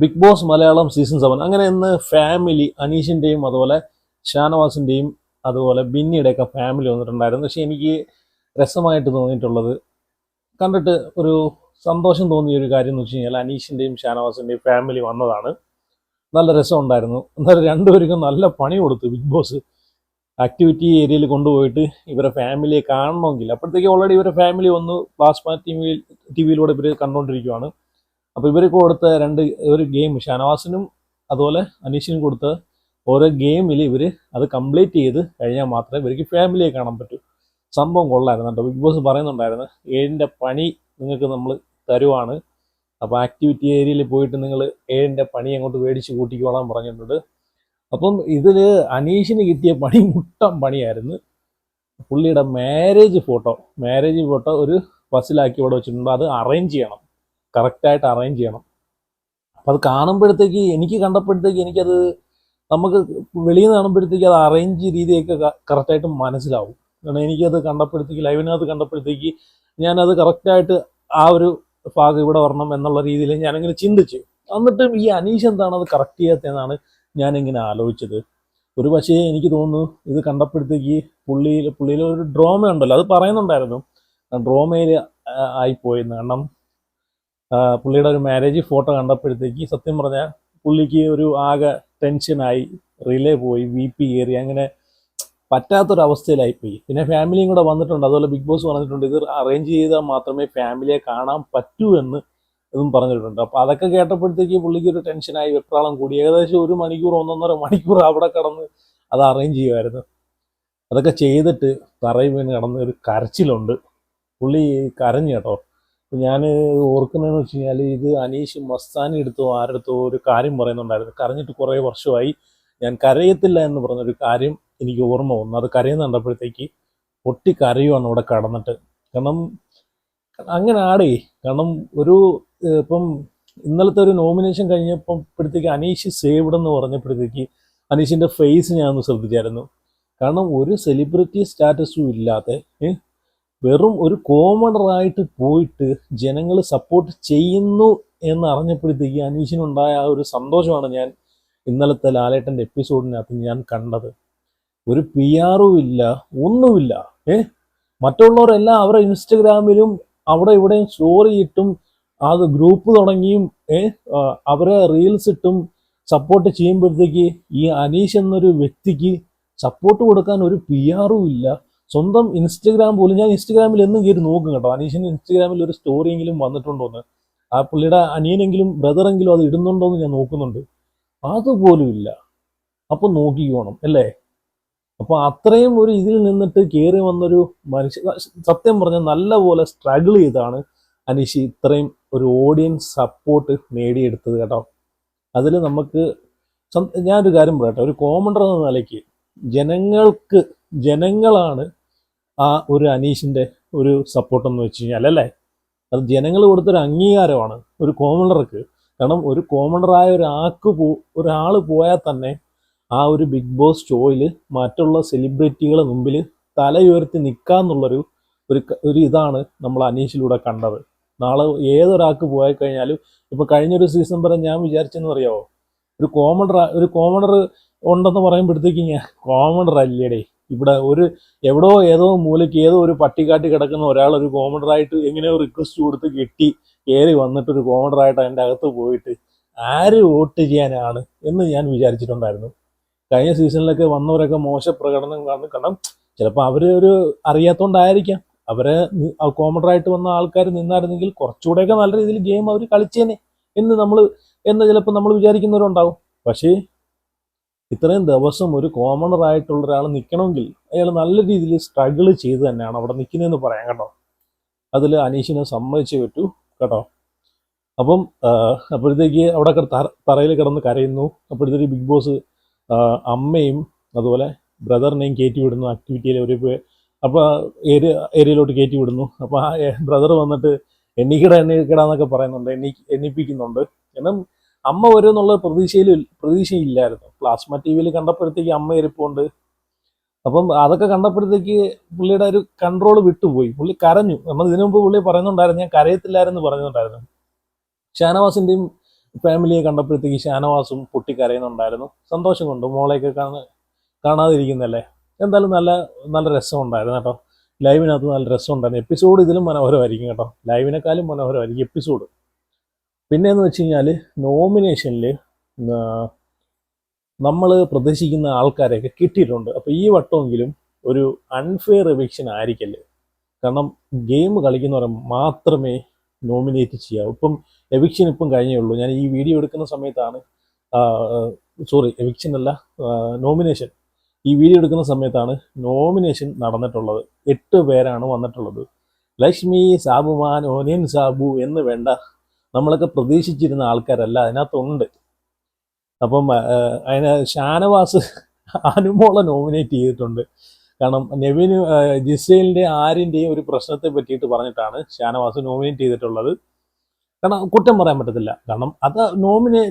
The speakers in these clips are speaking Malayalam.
ബിഗ് ബോസ് മലയാളം സീസൺ 7 അങ്ങനെ ഇന്ന് ഫാമിലി അനീഷിൻ്റെയും അതുപോലെ ഷാനവാസിൻ്റെയും അതുപോലെ ബിന്നിയുടെയൊക്കെ ഫാമിലി വന്നിട്ടുണ്ടായിരുന്നു. പക്ഷെ എനിക്ക് രസമായിട്ട് തോന്നിയിട്ടുള്ളത്, കണ്ടിട്ട് ഒരു സന്തോഷം തോന്നിയ ഒരു കാര്യം എന്ന് വെച്ച് കഴിഞ്ഞാൽ അനീഷിൻ്റെയും ഷാനവാസിൻ്റെയും ഫാമിലി വന്നതാണ്. നല്ല രസമുണ്ടായിരുന്നു. എന്നാലും രണ്ടുപേർക്കും നല്ല പണി കൊടുത്തു ബിഗ് ബോസ്. ആക്ടിവിറ്റി ഏരിയയിൽ കൊണ്ടുപോയിട്ട് ഇവരെ ഫാമിലിയെ കാണണമെങ്കിൽ അപ്പോഴത്തേക്ക് ഓൾറെഡി ഇവരെ ഫാമിലി വന്ന് പ്ലാസ്മ ടി വിയിലൂടെ ഇവർ കണ്ടുകൊണ്ടിരിക്കുകയാണ്. അപ്പോൾ ഇവർക്ക് കൊടുത്ത ഒരു ഗെയിം ഷാനവാസിനും അതുപോലെ അനീഷിനും കൊടുത്ത ഓരോ ഗെയിമിൽ ഇവർ അത് കംപ്ലീറ്റ് ചെയ്ത് കഴിഞ്ഞാൽ മാത്രമേ ഇവർക്ക് ഫാമിലിയെ കാണാൻ പറ്റൂ. സംഭവം കൊള്ളായിരുന്നു കേട്ടോ. ബിഗ് ബോസ് പറയുന്നുണ്ടായിരുന്നു, 7ന്റെ പണി നിങ്ങൾക്ക് നമ്മൾ തരുവാണ്, അപ്പോൾ ആക്ടിവിറ്റി ഏരിയയിൽ പോയിട്ട് നിങ്ങൾ 7ന്റെ പണി അങ്ങോട്ട് മേടിച്ച് കൂട്ടിക്കോളാൻ പറഞ്ഞിട്ടുണ്ട്. അപ്പം ഇതിൽ അനീഷിന് കിട്ടിയ പണി മുട്ടം പണിയായിരുന്നു. പുള്ളിയുടെ മാരേജ് ഫോട്ടോ ഒരു ബസ്സിലാക്കി ഇവിടെ വെച്ചിട്ടുണ്ട്. അത് അറേഞ്ച് ചെയ്യണം, കറക്റ്റായിട്ട് അറേഞ്ച് ചെയ്യണം. അപ്പം അത് കാണുമ്പോഴത്തേക്ക് എനിക്കത് നമുക്ക് വെളിയിൽ നിന്ന് കാണുമ്പോഴത്തേക്ക് അത് അറേഞ്ച് രീതിയൊക്കെ കറക്റ്റായിട്ട് മനസ്സിലാവും. കാരണം എനിക്കത് കണ്ടപ്പോഴത്തേക്ക് ലൈവിനകത്ത് കണ്ടപ്പോഴത്തേക്ക് ഞാനത് കറക്റ്റായിട്ട് ആ ഒരു ഭാഗം ഇവിടെ വരണം എന്നുള്ള രീതിയിൽ ഞാനിങ്ങനെ ചിന്തിച്ചു. എന്നിട്ടും ഈ അനീഷ് എന്താണ് അത് കറക്റ്റ് ചെയ്യാത്തതെന്നാണ് ഞാനിങ്ങനെ ആലോചിച്ചത്. ഒരു പക്ഷേ എനിക്ക് തോന്നുന്നു ഇത് കണ്ടപ്പോഴത്തേക്ക് പുള്ളിയിൽ ഒരു ഡ്രോമ ഉണ്ടല്ലോ, അത് പറയുന്നുണ്ടായിരുന്നു, ഡ്രോമയിൽ ആയിപ്പോയെന്ന്. കാരണം പുള്ളിയുടെ ഒരു മാരേജ് ഫോട്ടോ കണ്ടപ്പോഴത്തേക്ക് സത്യം പറഞ്ഞാൽ പുള്ളിക്ക് ഒരു ആകെ ടെൻഷനായി, റിലേ പോയി, BP കയറി, അങ്ങനെ പറ്റാത്തൊരവസ്ഥയിലായിപ്പോയി. പിന്നെ ഫാമിലിയും കൂടെ വന്നിട്ടുണ്ട്. അതുപോലെ ബിഗ് ബോസ് പറഞ്ഞിട്ടുണ്ട് ഇത് അറേഞ്ച് ചെയ്താൽ മാത്രമേ ഫാമിലിയെ കാണാൻ പറ്റൂ എന്ന് ഇതും പറഞ്ഞിട്ടുണ്ട്. അപ്പോൾ അതൊക്കെ കേട്ടപ്പോഴത്തേക്ക് പുള്ളിക്ക് ഒരു ടെൻഷനായി, വെപ്രാളം കൂടി. ഏകദേശം 1 മണിക്കൂർ 1.5 മണിക്കൂർ അവിടെ കിടന്ന് അത് അറേഞ്ച് ചെയ്യുമായിരുന്നു. അതൊക്കെ ചെയ്തിട്ട് തറയിൽ വീണ് കിടന്ന് ഒരു കരച്ചിലുണ്ട്. പുള്ളി കരഞ്ഞു കേട്ടോ. ഞാൻ ഓർക്കുന്നതെന്ന് വെച്ച് കഴിഞ്ഞാൽ ഇത് അനീഷ് മസ്താനി എടുത്തോ ആരെടുത്തോ ഒരു കാര്യം പറയുന്നുണ്ടായിരുന്നു. കരഞ്ഞിട്ട് കുറേ വർഷമായി, ഞാൻ കരയത്തില്ല എന്ന് പറഞ്ഞൊരു കാര്യം എനിക്ക് ഓർമ്മ വന്നു. അത് കരയുന്ന കണ്ടപ്പോഴത്തേക്ക് പൊട്ടി കരയുവാണ് ഇവിടെ കടന്നിട്ട്. കാരണം അങ്ങനെ ആടേ, കാരണം ഇപ്പം ഇന്നലത്തെ ഒരു നോമിനേഷൻ കഴിഞ്ഞപ്പോഴത്തേക്ക് അനീഷ് സേവ്ഡ് എന്ന് പറഞ്ഞപ്പോഴത്തേക്ക് അനീഷിൻ്റെ ഫേസ് ഞാൻ ഒന്ന് ശ്രദ്ധിച്ചായിരുന്നു. കാരണം ഒരു സെലിബ്രിറ്റി സ്റ്റാറ്റസും ഇല്ലാതെ വെറും ഒരു കോമണറായിട്ട് പോയിട്ട് ജനങ്ങൾ സപ്പോർട്ട് ചെയ്യുന്നു എന്ന് അറിഞ്ഞപ്പോഴത്തേക്ക് അനീഷിനുണ്ടായ ആ ഒരു സന്തോഷമാണ് ഞാൻ ഇന്നലത്തെ ലാലേട്ടൻ്റെ എപ്പിസോഡിനകത്ത് ഞാൻ കണ്ടത്. ഒരു PR ഇല്ല, ഒന്നുമില്ല. മറ്റുള്ളവരെല്ലാം അവരുടെ ഇൻസ്റ്റഗ്രാമിലും അവിടെ ഇവിടെയും സ്റ്റോറി ഇട്ടും അത് ഗ്രൂപ്പ് തുടങ്ങിയും അവരെ റീൽസ് ഇട്ടും സപ്പോർട്ട് ചെയ്യുമ്പോഴത്തേക്ക് ഈ അനീഷ് എന്നൊരു വ്യക്തിക്ക് സപ്പോർട്ട് കൊടുക്കാൻ ഒരു PR ഇല്ല. സ്വന്തം ഇൻസ്റ്റഗ്രാം പോലും, ഞാൻ ഇൻസ്റ്റഗ്രാമിൽ എന്നും കയറി നോക്കും കേട്ടോ, അനീഷിന് ഇൻസ്റ്റഗ്രാമിൽ ഒരു സ്റ്റോറിയെങ്കിലും വന്നിട്ടുണ്ടോയെന്ന്. ആ പുള്ളിയുടെ അനിയനെങ്കിലും ബ്രദറെങ്കിലും അത് ഇടുന്നുണ്ടോ എന്ന് ഞാൻ നോക്കുന്നുണ്ട്. അതുപോലും ഇല്ല. അപ്പോൾ നോക്കിക്കോണം അല്ലേ. അപ്പോൾ അത്രയും ഒരു ഇതിൽ നിന്നിട്ട് കയറി വന്നൊരു സത്യം പറഞ്ഞാൽ നല്ലപോലെ സ്ട്രഗിൾ ചെയ്താണ് അനീഷ് ഇത്രയും ഒരു ഓഡിയൻസ് സപ്പോർട്ട് നേടിയെടുത്തത് കേട്ടോ. അതിൽ നമുക്ക് ഞാനൊരു കാര്യം പറയട്ടെ, ഒരു കോമണ്ടർ എന്ന നിലയ്ക്ക് ജനങ്ങളാണ് ആ ഒരു അനീഷിൻ്റെ ഒരു സപ്പോർട്ടെന്ന് വെച്ച് കഴിഞ്ഞാൽ അല്ലേ, അത് ജനങ്ങൾ കൊടുത്തൊരു അംഗീകാരമാണ് ഒരു കോമണ്ടർക്ക്. കാരണം ഒരു കോമണ്ടറായ ഒരാൾ പോയാൽ തന്നെ ആ ഒരു ബിഗ് ബോസ് ഷോയിൽ മറ്റുള്ള സെലിബ്രിറ്റികളെ മുമ്പിൽ തലയുയർത്തി നിൽക്കാന്നുള്ളൊരു ഇതാണ് നമ്മൾ അനീഷിലൂടെ കണ്ടത്. നാളെ ഏതൊരാൾക്ക് പോയി കഴിഞ്ഞാലും, ഇപ്പോൾ കഴിഞ്ഞൊരു സീസൺ വരെ ഞാൻ വിചാരിച്ചെന്ന് അറിയാമോ, ഒരു കോമണർ ഉണ്ടെന്ന് പറയുമ്പോഴത്തേക്ക് ഞാൻ കോമണർ അല്ലേടേ, ഇവിടെ എവിടോ ഏതോ മൂലയ്ക്ക് ഏതോ ഒരു പട്ടിക്കാട്ടി കിടക്കുന്ന ഒരാൾ ഒരു കോമണറായിട്ട് എങ്ങനെയോ റിക്വസ്റ്റ് കൊടുത്ത് കെട്ടി കയറി വന്നിട്ട് ഒരു കോമണറായിട്ട് അതിൻ്റെ അകത്ത് പോയിട്ട് ആര് വോട്ട് ചെയ്യാനാണ് എന്ന് ഞാൻ വിചാരിച്ചിട്ടുണ്ടായിരുന്നു. കഴിഞ്ഞ സീസണിലൊക്കെ വന്നവരൊക്കെ മോശ പ്രകടനം കാരണം ചിലപ്പോൾ അവർ അറിയാത്തോണ്ടായിരിക്കാം, അവരെ കോമണറായിട്ട് വന്ന ആൾക്കാർ നിന്നായിരുന്നെങ്കിൽ കുറച്ചുകൂടെയൊക്കെ നല്ല രീതിയിൽ ഗെയിം അവർ കളിച്ചേനെ എന്ന് ചിലപ്പോൾ നമ്മൾ വിചാരിക്കുന്നവരുണ്ടാവും. പക്ഷേ ഇത്രയും ദിവസം ഒരു കോമണറായിട്ടുള്ള ഒരാൾ നിൽക്കണമെങ്കിൽ അയാൾ നല്ല രീതിയിൽ സ്ട്രഗിൾ ചെയ്ത് തന്നെയാണ് അവിടെ നിൽക്കുന്നതെന്ന് പറയാം കേട്ടോ. അതിൽ അനീഷിനെ സമ്മതിച്ചേ പറ്റൂ കേട്ടോ. അപ്പം അപ്പോഴത്തേക്ക് അവിടെ തറയിൽ കിടന്ന് കരയുന്നു. അപ്പോഴത്തേക്ക് ബിഗ് ബോസ് അമ്മയും അതുപോലെ ബ്രദറിനെയും കയറ്റി വിടുന്നു ആക്ടിവിറ്റിയിൽ. അപ്പോൾ ഏരിയയിലോട്ട് കയറ്റി വിടുന്നു. അപ്പോൾ ആ ബ്രദർ വന്നിട്ട് എണ്ണിക്കിടാന്നൊക്കെ പറയുന്നുണ്ട്, എണ്ണിപ്പിക്കുന്നുണ്ട്. കാരണം അമ്മ വരും എന്നുള്ള പ്രതീക്ഷയില്ലായിരുന്നു. പ്ലാസ്മ ടി-വിയിൽ കണ്ടപ്പോഴത്തേക്ക് അമ്മ ഇരിപ്പുണ്ട്. അപ്പം അതൊക്കെ കണ്ടപ്പോഴത്തേക്ക് പുള്ളിയുടെ ഒരു കൺട്രോൾ വിട്ടുപോയി. പുള്ളി കരഞ്ഞു. നമ്മൾ ഇതിനു മുമ്പ് പുള്ളി പറയുന്നുണ്ടായിരുന്നു, ഞാൻ കരയത്തില്ലായിരുന്നു പറയുന്നുണ്ടായിരുന്നു. ഷാനവാസിൻ്റെയും ഫാമിലിയെ കണ്ടപ്പോഴത്തേക്ക് ഷാനവാസും പൊട്ടിക്കരയുന്നുണ്ടായിരുന്നു. സന്തോഷം കൊണ്ട് മോളെയൊക്കെ കാണാതിരിക്കുന്നല്ലേ. എന്തായാലും നല്ല നല്ല രസമുണ്ടായിരുന്നു കേട്ടോ. ലൈവിനകത്ത് നല്ല രസമുണ്ടായിരുന്നു. എപ്പിസോഡ് ഇതിലും മനോഹരമായിരിക്കും കേട്ടോ, ലൈവിനെക്കാളും മനോഹരമായിരിക്കും എപ്പിസോഡ്. പിന്നെയെന്ന് വെച്ച് കഴിഞ്ഞാൽ നോമിനേഷനിൽ നമ്മൾ പ്രതീക്ഷിക്കുന്ന ആൾക്കാരെയൊക്കെ കിട്ടിയിട്ടുണ്ട്. അപ്പോൾ ഈ വട്ടമെങ്കിലും ഒരു അൺഫെയർ എവിക്ഷൻ ആയിരിക്കല്ലേ. കാരണം ഗെയിം കളിക്കുന്നവരെ മാത്രമേ നോമിനേറ്റ് ചെയ്യാവൂ. ഇപ്പം എവിക്ഷൻ ഇപ്പം കഴിഞ്ഞേ ഉള്ളൂ. ഞാൻ ഈ വീഡിയോ എടുക്കുന്ന സമയത്താണ്, എവിക്ഷൻ അല്ല, നോമിനേഷൻ. ഈ വീഡിയോ എടുക്കുന്ന സമയത്താണ് നോമിനേഷൻ നടന്നിട്ടുള്ളത്. 8 പേരാണ് വന്നിട്ടുള്ളത്. ലക്ഷ്മി, സാബുമാൻ, ഓനിയൻ സാബു എന്ന് വേണ്ട, നമ്മളൊക്കെ പ്രതീക്ഷിച്ചിരുന്ന ആൾക്കാരല്ല അതിനകത്തുണ്ട്. അപ്പം അതിന് ഷാനവാസ് അനുമോളെ നോമിനേറ്റ് ചെയ്തിട്ടുണ്ട്. കാരണം നെവിന്, ജിസേലിൻ്റെ ആരിൻ്റെയും ഒരു പ്രശ്നത്തെ പറ്റിയിട്ട് പറഞ്ഞിട്ടാണ് ഷാനവാസ് നോമിനേറ്റ് ചെയ്തിട്ടുള്ളത്. കാരണം കുറ്റം പറയാൻ പറ്റത്തില്ല. കാരണം അത്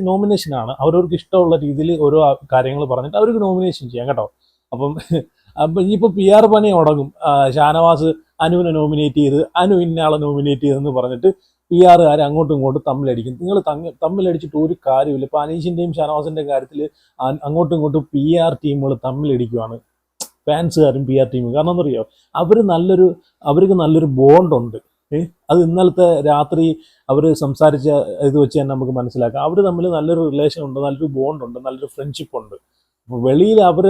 നോമിനേഷനാണ്. അവരവർക്ക് ഇഷ്ടമുള്ള രീതിയിൽ ഓരോ കാര്യങ്ങൾ പറഞ്ഞിട്ട് അവർക്ക് നോമിനേഷൻ ചെയ്യാം കേട്ടോ. അപ്പം ഇനിയിപ്പോൾ PR പണി തുടങ്ങും. ഷാനവാസ് അനുവിനെ നോമിനേറ്റ് ചെയ്ത്, അനു ഇന്നയാളെ നോമിനേറ്റ് ചെയ്തെന്ന് പറഞ്ഞിട്ട് PR അങ്ങോട്ടും ഇങ്ങോട്ടും തമ്മിലടിക്കും. നിങ്ങൾ തമ്മിലടിച്ചിട്ട് ഒരു കാര്യമില്ല. ഇപ്പോൾ അനീഷിൻ്റെയും ഷാനവാസിൻ്റെയും കാര്യത്തിൽ അങ്ങോട്ടും ഇങ്ങോട്ടും PR ടീമുകൾ തമ്മിലടിക്കുവാണ്, ഫാൻസുകാരും PR ടീമും. കാരണം എന്നറിയോ, അവർക്ക് നല്ലൊരു ബോണ്ടുണ്ട്. അത് ഇന്നലത്തെ രാത്രി അവർ സംസാരിച്ച ഇത് വെച്ച് തന്നെ നമുക്ക് മനസ്സിലാക്കാം. അവർ തമ്മിൽ നല്ലൊരു റിലേഷൻ ഉണ്ട്, നല്ലൊരു ബോണ്ടുണ്ട്, നല്ലൊരു ഫ്രണ്ട്ഷിപ്പ് ഉണ്ട്. വെളിയിൽ അവർ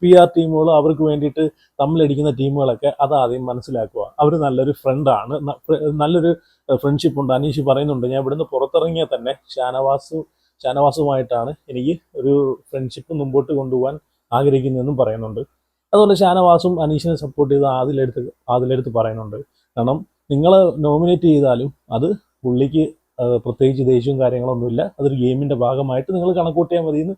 PR ടീമുകൾ, അവർക്ക് വേണ്ടിയിട്ട് തമ്മിലടിക്കുന്ന ടീമുകളൊക്കെ അതാദ്യം മനസ്സിലാക്കുക. അവർ നല്ലൊരു ഫ്രണ്ടാണ്, നല്ലൊരു ഫ്രണ്ട്ഷിപ്പ് ഉണ്ട്. അനീഷ് പറയുന്നുണ്ട്, ഞാൻ ഇവിടുന്ന് പുറത്തിറങ്ങിയാൽ തന്നെ ഷാനവാസുമായിട്ടാണ് എനിക്ക് ഒരു ഫ്രണ്ട്ഷിപ്പ് മുമ്പോട്ട് കൊണ്ടുപോകാൻ ആഗ്രഹിക്കുന്നതെന്നും പറയുന്നുണ്ട്. അതുപോലെ ഷാനവാസും അനീഷിനെ സപ്പോർട്ട് ചെയ്ത് ആദിലെടുത്ത് പറയുന്നുണ്ട്. കാരണം നിങ്ങൾ നോമിനേറ്റ് ചെയ്താലും അത് പുള്ളിക്ക് പ്രത്യേകിച്ച് ദേഷ്യവും കാര്യങ്ങളൊന്നുമില്ല, അതൊരു ഗെയിമിൻ്റെ ഭാഗമായിട്ട് നിങ്ങൾ കണക്കൂട്ടിയാൽ മതി എന്ന്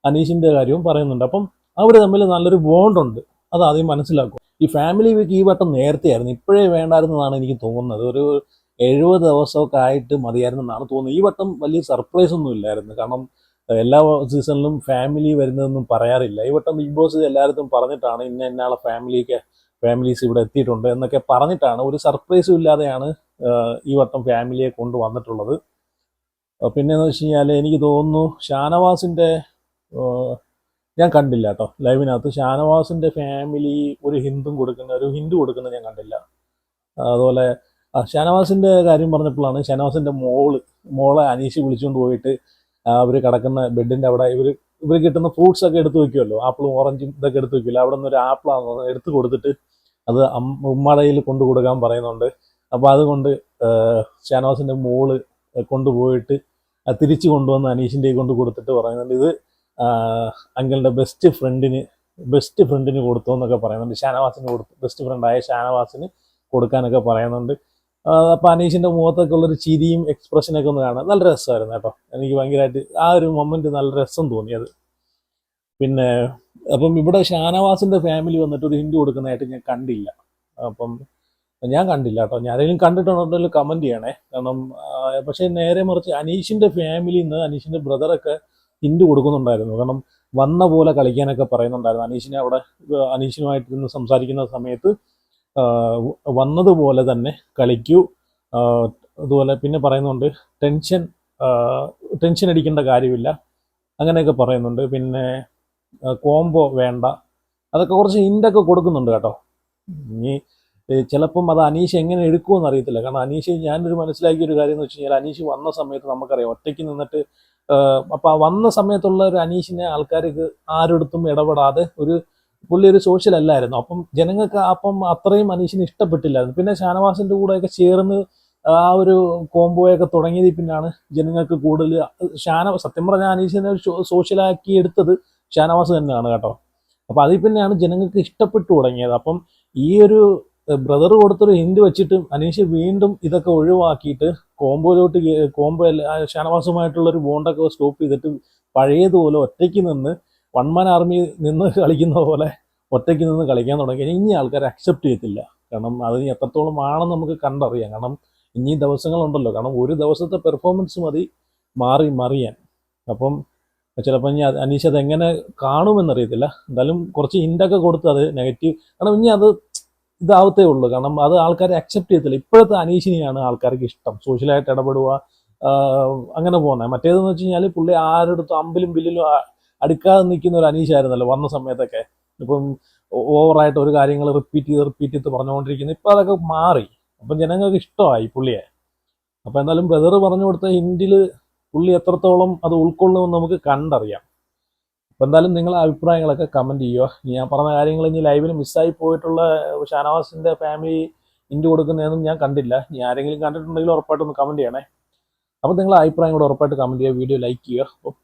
അനീഷിൻ്റെ കാര്യവും പറയുന്നുണ്ട്. അപ്പം അവർ തമ്മിൽ നല്ലൊരു ബോണ്ടുണ്ട്, അത് ആദ്യം മനസ്സിലാക്കും. ഈ ഫാമിലി വീക്ക് ഈ വട്ടം നേരത്തെ ആയിരുന്നു, ഇപ്പോഴേ വേണ്ടായിരുന്നതാണ് എനിക്ക് തോന്നുന്നത്. ഒരു 70 ദിവസമൊക്കെ ആയിട്ട് മതിയായിരുന്നെന്നാണ് തോന്നുന്നത്. ഈ വട്ടം വലിയ സർപ്രൈസ് ഒന്നും ഇല്ലായിരുന്നു. കാരണം എല്ലാ സീസണിലും ഫാമിലി വരുന്നതെന്നും പറയാറില്ല. ഈ വട്ടം ബിഗ് ബോസ് എല്ലായിടത്തും പറഞ്ഞിട്ടാണ് ഇന്നാളെ ഫാമിലീസ് ഇവിടെ എത്തിയിട്ടുണ്ട് എന്നൊക്കെ പറഞ്ഞിട്ടാണ്, ഒരു സർപ്രൈസും ഇല്ലാതെയാണ് ഈ വട്ടം ഫാമിലിയെ കൊണ്ടുവന്നിട്ടുള്ളത്. പിന്നെയെന്ന് വെച്ച് കഴിഞ്ഞാൽ എനിക്ക് തോന്നുന്നു ഷാനവാസിൻ്റെ, ഞാൻ കണ്ടില്ല കേട്ടോ ലൈവിനകത്ത്, ഷാനവാസിൻ്റെ ഫാമിലി ഒരു ഹിന്ദു കൊടുക്കുന്ന ഞാൻ കണ്ടില്ല. അതുപോലെ ഷാനവാസിൻ്റെ കാര്യം പറഞ്ഞപ്പോഴാണ് ഷാനവാസിൻ്റെ മോളെ അനീഷ് വിളിച്ചുകൊണ്ട് പോയിട്ട് അവർ കിടക്കുന്ന ബെഡിൻ്റെ അവിടെ ഇവർ കിട്ടുന്ന ഫ്രൂട്ട്സ് ഒക്കെ എടുത്ത് വയ്ക്കുമല്ലോ, ആപ്പിളും ഓറഞ്ചും ഇതൊക്കെ എടുത്ത് വയ്ക്കുമല്ലോ, അവിടെ നിന്ന് ഒരു ആപ്പിളാണ് എടുത്ത് കൊടുത്തിട്ട് അത് ഉമ്മടയിൽ കൊണ്ടു കൊടുക്കാൻ പറയുന്നുണ്ട്. അപ്പോൾ അതുകൊണ്ട് ഷാനവാസിൻ്റെ മോള് കൊണ്ടുപോയിട്ട് തിരിച്ചു കൊണ്ടുവന്ന് അനീഷിൻ്റെ കൊണ്ട് കൊടുത്തിട്ട് പറയുന്നുണ്ട്, ഇത് അങ്കിളുടെ ബെസ്റ്റ് ഫ്രണ്ടിന് കൊടുത്തു എന്നൊക്കെ പറയുന്നുണ്ട്. ബെസ്റ്റ് ഫ്രണ്ടായ ഷാനവാസിന് കൊടുക്കാനൊക്കെ പറയുന്നുണ്ട്. അപ്പോൾ അനീഷിൻ്റെ മുഖത്തൊക്കെ ഉള്ളൊരു ചിരിയും എക്സ്പ്രഷനൊക്കെ ഒന്ന് കാണാൻ നല്ല രസമായിരുന്നു കേട്ടോ. എനിക്ക് ഭയങ്കരമായിട്ട് ആ ഒരു മൊമെൻറ്റ് നല്ല രസം തോന്നിയത്. പിന്നെ അപ്പം ഇവിടെ ഷാനവാസിൻ്റെ ഫാമിലി വന്നിട്ട് ഒരു ഹിന്ദു കൊടുക്കുന്നതായിട്ട് ഞാൻ കണ്ടില്ല. അപ്പം ഞാൻ കണ്ടില്ല കേട്ടോ. ഞാൻ ആരെങ്കിലും കണ്ടിട്ടുണ്ടെങ്കിൽ കമൻറ്റ് ചെയ്യണേ. കാരണം പക്ഷേ നേരെ മറിച്ച് അനീഷിൻ്റെ ഫാമിലിയിൽ നിന്ന് അനീഷിൻ്റെ ബ്രദറൊക്കെ ഹിന്ദു കൊടുക്കുന്നുണ്ടായിരുന്നു. കാരണം വന്ന പോലെ കളിക്കാനൊക്കെ പറയുന്നുണ്ടായിരുന്നു. അനീഷിനുമായിട്ടിരുന്ന് സംസാരിക്കുന്ന സമയത്ത് വന്നതുപോലെ തന്നെ കളിക്കൂ. അതുപോലെ പിന്നെ പറയുന്നുണ്ട് ടെൻഷൻ അടിക്കേണ്ട കാര്യമില്ല, അങ്ങനെയൊക്കെ പറയുന്നുണ്ട്. പിന്നെ കോംബോ വേണ്ട, അതൊക്കെ കുറച്ച് ഹിൻ്റൊക്കെ കൊടുക്കുന്നുണ്ട് കേട്ടോ. ഇനി ചിലപ്പം അത് അനീഷ് എങ്ങനെ എടുക്കുമെന്ന് അറിയത്തില്ല. കാരണം അനീഷ്, ഞാനൊരു മനസ്സിലാക്കിയൊരു കാര്യം എന്ന് വെച്ച് കഴിഞ്ഞാൽ, അനീഷ് വന്ന സമയത്ത് നമുക്കറിയാം ഒറ്റയ്ക്ക് നിന്നിട്ട്, അപ്പം വന്ന സമയത്തുള്ള ഒരു അനീഷിനെ ആൾക്കാർക്ക് ആരോടത്തും ഇടപെടാതെ പുള്ളി ഒരു സോഷ്യൽ അല്ലായിരുന്നു. അപ്പം ജനങ്ങൾക്ക് അത്രയും അനീഷിന് ഇഷ്ടപ്പെട്ടില്ലായിരുന്നു. പിന്നെ ഷാനവാസിൻ്റെ കൂടെയൊക്കെ ചേർന്ന് ആ ഒരു കോംബോയൊക്കെ തുടങ്ങിയത് പിന്നാണ് ജനങ്ങൾക്ക് കൂടുതൽ സത്യം പറഞ്ഞാൽ അനീഷിനെ സോഷ്യലാക്കി എടുത്തത് ഷാനവാസ് തന്നെയാണ് കേട്ടോ. അപ്പോൾ അതിൽ പിന്നെയാണ് ജനങ്ങൾക്ക് ഇഷ്ടപ്പെട്ടു തുടങ്ങിയത്. അപ്പം ഈ ഒരു ബ്രദർ കൊടുത്തൊരു ഹിന്റ് വെച്ചിട്ട് അനീഷ് വീണ്ടും ഇതൊക്കെ ഒഴിവാക്കിയിട്ട് കോംബോ ഷാനവാസുമായിട്ടുള്ളൊരു ബോണ്ടൊക്കെ സ്റ്റോപ്പ് ചെയ്തിട്ട് പഴയതുപോലെ ഒറ്റയ്ക്ക് നിന്ന് വൺമാൻ ആർമി നിന്ന് കളിക്കുന്ന പോലെ ഒറ്റയ്ക്ക് നിന്ന് കളിക്കാൻ തുടങ്ങി. ഇനി ആൾക്കാർ അക്സെപ്റ്റ് ചെയ്യത്തില്ല. കാരണം അതിന് എത്രത്തോളം ആണെന്ന് നമുക്ക് കണ്ടറിയാം. കാരണം ഇനി ദിവസങ്ങളുണ്ടല്ലോ. കാരണം ഒരു ദിവസത്തെ പെർഫോമൻസ് മതി മറിയാൻ. അപ്പം ചിലപ്പോൾ ഇനി അനീഷ് അതെങ്ങനെ കാണുമെന്നറിയത്തില്ല. എന്തായാലും കുറച്ച് ഹിൻ്റൊക്കെ കൊടുത്ത് അത് നെഗറ്റീവ്, കാരണം ഇനി അത് ഇതാവത്തേ ഉള്ളൂ. കാരണം അത് ആൾക്കാരെ അക്സെപ്റ്റ് ചെയ്യത്തില്ല. ഇപ്പോഴത്തെ അനീഷിനെയാണ് ആൾക്കാർക്ക് ഇഷ്ടം. സോഷ്യലായിട്ട് ഇടപെടുക, അങ്ങനെ പോകുന്നത്. മറ്റേതെന്ന് വെച്ച് കഴിഞ്ഞാൽ പുള്ളി ആരെടുത്തും അമ്പിലും ബില്ലിലും അടുക്കാതെ നിൽക്കുന്ന ഒരു അനീഷായിരുന്നല്ലോ വന്ന സമയത്തൊക്കെ. ഇപ്പം ഓവറായിട്ട് ഒരു കാര്യങ്ങൾ റിപ്പീറ്റ് ചെയ്ത് പറഞ്ഞുകൊണ്ടിരിക്കുന്നു. ഇപ്പം അതൊക്കെ മാറി. അപ്പം ജനങ്ങൾക്ക് ഇഷ്ടമായി പുള്ളിയെ. അപ്പം എന്തായാലും ബ്രദർ പറഞ്ഞു കൊടുത്ത ഹിന്ദിയിൽ പുള്ളി എത്രത്തോളം അത് ഉൾക്കൊള്ളുമെന്ന് നമുക്ക് കണ്ടറിയാം. അപ്പം എന്തായാലും നിങ്ങളെ അഭിപ്രായങ്ങളൊക്കെ കമൻറ്റ് ചെയ്യുക. ഞാൻ പറഞ്ഞ കാര്യങ്ങൾ ഇനി ലൈവിൽ മിസ്സായി പോയിട്ടുള്ള ഷാനവാസിൻ്റെ ഫാമിലി ഹിന്റ് കൊടുക്കുന്നതൊന്നും ഞാൻ കണ്ടില്ല. ഇനി ആരെങ്കിലും കണ്ടിട്ടുണ്ടെങ്കിൽ ഉറപ്പായിട്ടൊന്ന് കമൻറ്റ് ചെയ്യണേ. അപ്പോൾ നിങ്ങളെ അഭിപ്രായം കൂടെ ഉറപ്പായിട്ട് കമൻറ്റ് ചെയ്യുക, വീഡിയോ ലൈക്ക് ചെയ്യുക.